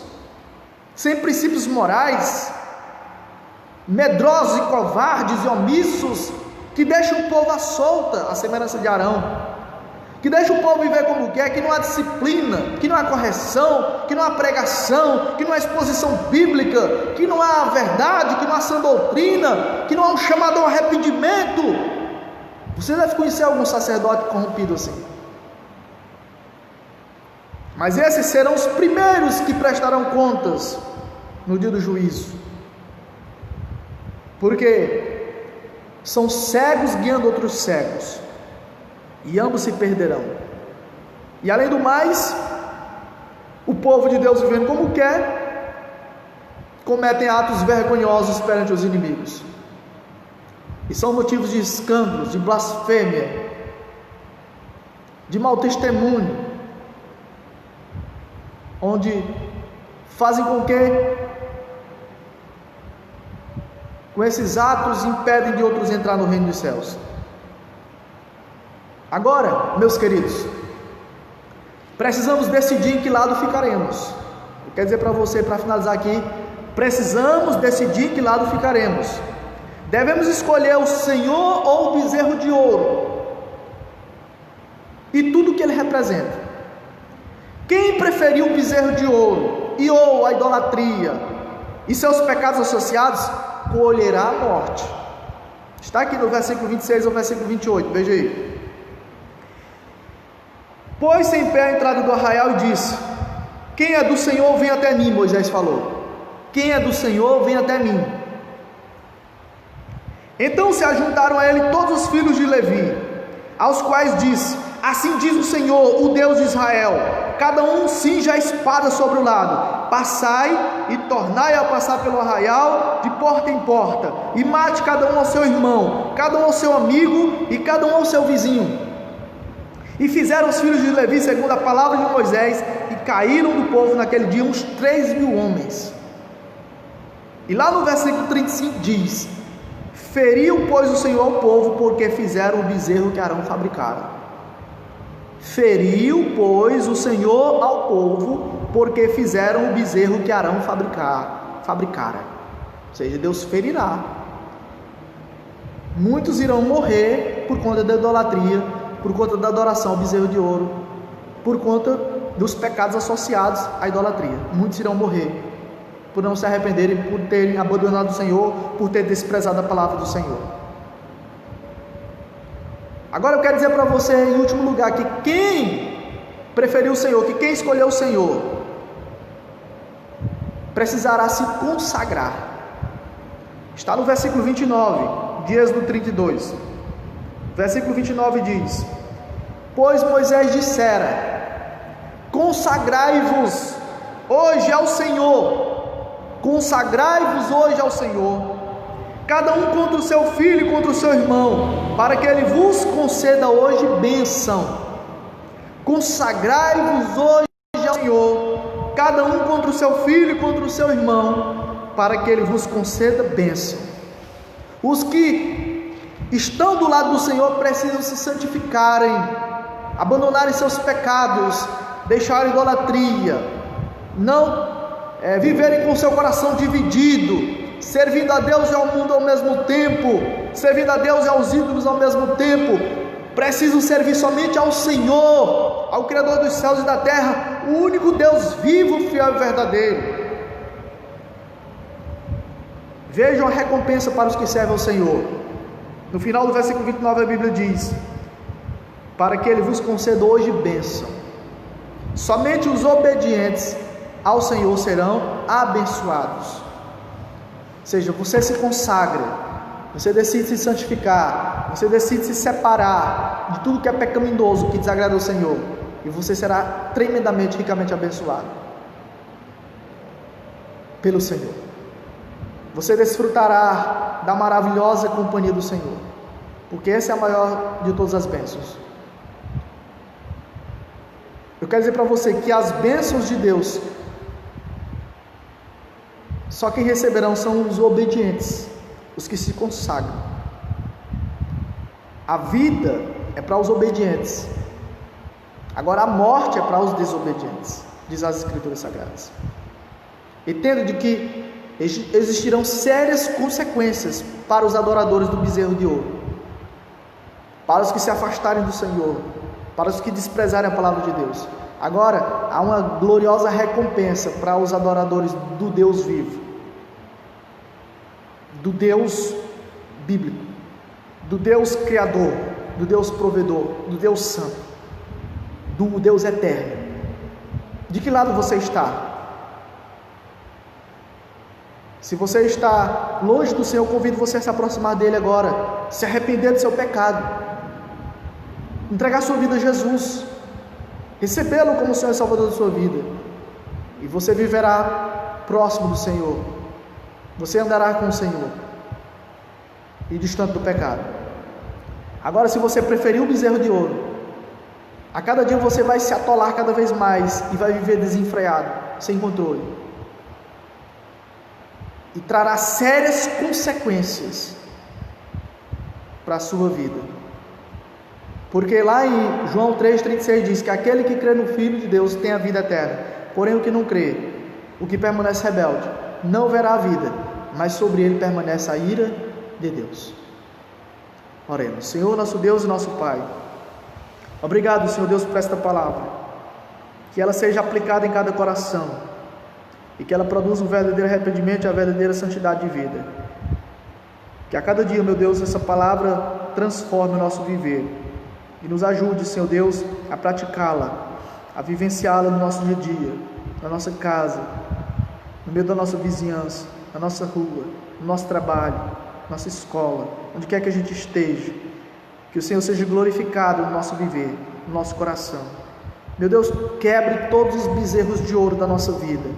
sem princípios morais, medrosos e covardes e omissos, que deixam o povo à solta, à semelhança de Arão, que deixam o povo viver como quer, que não há disciplina, que não há correção, que não há pregação, que não há exposição bíblica, que não há verdade, que não há sã doutrina, que não há um chamado ao arrependimento. Você deve conhecer algum sacerdote corrompido assim. Mas esses serão os primeiros que prestarão contas no dia do juízo, porque São cegos guiando outros cegos, e ambos se perderão. E além do mais, o povo de Deus, vivendo como quer, cometem atos vergonhosos perante os inimigos, e são motivos de escândalos, de blasfêmia, de mau testemunho, onde fazem com esses atos impedem de outros entrar no reino dos céus. Agora, meus queridos, precisamos decidir em que lado ficaremos. Eu quero dizer para você, para finalizar aqui, precisamos decidir em que lado ficaremos. Devemos escolher o Senhor ou o bezerro de ouro e tudo que ele representa. Quem preferiu o bezerro de ouro ou a idolatria e seus pecados associados, colherá a morte. Está aqui no versículo 26 ao versículo 28, veja aí. Pôs-se em pé à entrada do arraial e disse: quem é do Senhor, vem até mim. Moisés falou: quem é do Senhor, vem até mim. Então se ajuntaram a ele todos os filhos de Levi, aos quais disse: assim diz o Senhor, o Deus de Israel: cada um cinja a espada sobre o lado, passai e tornai a passar pelo arraial de porta em porta, e mate cada um ao seu irmão, cada um ao seu amigo, e cada um ao seu vizinho. E fizeram os filhos de Levi segundo a palavra de Moisés, e caíram do povo naquele dia uns 3.000 homens. E lá no versículo 35 diz: feriu, pois, o Senhor ao povo, porque fizeram o bezerro que Arão fabricara. Feriu, pois, o Senhor ao povo, porque fizeram o bezerro que Arão fabricara. Ou seja, Deus ferirá. Muitos irão morrer por conta da idolatria, por conta da adoração ao bezerro de ouro, por conta dos pecados associados à idolatria. Muitos irão morrer por não se arrependerem, por terem abandonado o Senhor, por ter desprezado a palavra do Senhor. Agora eu quero dizer para você, em último lugar, que quem preferiu o Senhor, que quem escolheu o Senhor, precisará se consagrar. Está no versículo 29 de Êxodo 32. Versículo 29 diz: pois Moisés dissera: consagrai-vos hoje ao Senhor, consagrai-vos hoje ao Senhor, cada um contra o seu filho e contra o seu irmão, para que ele vos conceda hoje bênção. Consagrai-vos hoje ao Senhor, cada um contra o seu filho e contra o seu irmão, para que ele vos conceda bênção. Os que estão do lado do Senhor precisam se santificarem, abandonarem seus pecados, deixarem a idolatria, não viverem com seu coração dividido, servindo a Deus e ao mundo ao mesmo tempo, servindo a Deus e aos ídolos ao mesmo tempo. Precisam servir somente ao Senhor, ao Criador dos céus e da terra, o único Deus vivo, fiel e verdadeiro. Vejam a recompensa para os que servem ao Senhor. No final do versículo 29 a Bíblia diz: para que ele vos conceda hoje bênção. Somente os obedientes ao Senhor serão abençoados. Ou seja, você se consagra, você decide se santificar, você decide se separar de tudo que é pecaminoso, que desagrada ao Senhor, e você será tremendamente, ricamente abençoado pelo Senhor. Você desfrutará da maravilhosa companhia do Senhor, porque essa é a maior de todas as bênçãos. Eu quero dizer para você que as bênçãos de Deus, só quem receberão são os obedientes, os que se consagram. A vida é para os obedientes, agora a morte é para os desobedientes, diz as Escrituras Sagradas. Entendo de que existirão sérias consequências para os adoradores do bezerro de ouro, para os que se afastarem do Senhor, para os que desprezarem a palavra de Deus. Agora há uma gloriosa recompensa para os adoradores do Deus vivo, do Deus bíblico, do Deus criador, do Deus provedor, do Deus santo, do Deus eterno. De que lado você está? Se você está longe do Senhor, eu convido você a se aproximar dele agora, se arrepender do seu pecado, entregar sua vida a Jesus, recebê-lo como Senhor e Salvador da sua vida, e você viverá próximo do Senhor, você andará com o Senhor e distante do pecado. Agora, se você preferir o bezerro de ouro, a cada dia você vai se atolar cada vez mais e vai viver desenfreado, sem controle, e trará sérias consequências para a sua vida, porque lá em João 3,36 diz que aquele que crê no Filho de Deus tem a vida eterna, porém o que não crê, o que permanece rebelde, não verá a vida, mas sobre ele permanece a ira de Deus. Oremos. Senhor, nosso Deus e nosso Pai, obrigado, Senhor Deus, por esta palavra, que ela seja aplicada em cada coração, e que ela produza um verdadeiro arrependimento e a verdadeira santidade de vida. Que a cada dia, meu Deus, essa palavra transforme o nosso viver, e nos ajude, Senhor Deus, a praticá-la, a vivenciá-la no nosso dia a dia, na nossa casa, no meio da nossa vizinhança, na nossa rua, no nosso trabalho, na nossa escola, onde quer que a gente esteja. Que o Senhor seja glorificado no nosso viver, no nosso coração. Meu Deus, quebre todos os bezerros de ouro da nossa vida,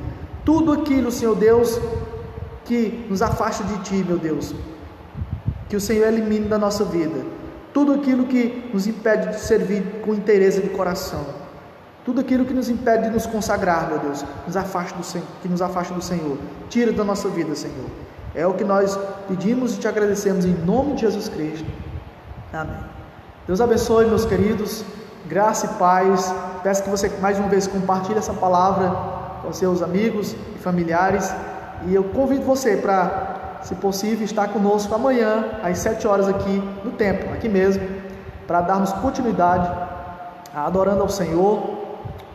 tudo aquilo, Senhor Deus, que nos afasta de Ti, meu Deus, que o Senhor elimine da nossa vida, tudo aquilo que nos impede de servir com interesse de coração, tudo aquilo que nos impede de nos consagrar, meu Deus, que nos afasta do Senhor, tira da nossa vida, Senhor. É o que nós pedimos e Te agradecemos em nome de Jesus Cristo. Amém. Deus abençoe, meus queridos, graça e paz. Peço que você mais uma vez compartilhe essa palavra com seus amigos e familiares, e eu convido você para, se possível, estar conosco amanhã às 7 horas aqui no templo, aqui mesmo, para darmos continuidade adorando ao Senhor,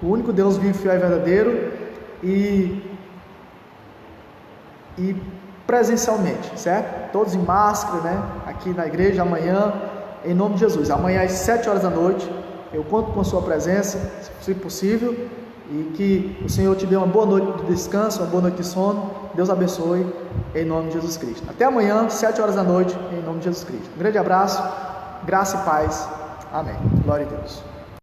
o único Deus vivo, fiel e verdadeiro, e presencialmente, certo? Todos em máscara, né? Aqui na igreja amanhã, em nome de Jesus. Amanhã às 7 horas da noite, eu conto com a sua presença, se possível, e que o Senhor te dê uma boa noite de descanso, uma boa noite de sono. Deus abençoe, em nome de Jesus Cristo. Até amanhã, 7 horas da noite, em nome de Jesus Cristo. Um grande abraço, graça e paz. Amém. Glória a Deus.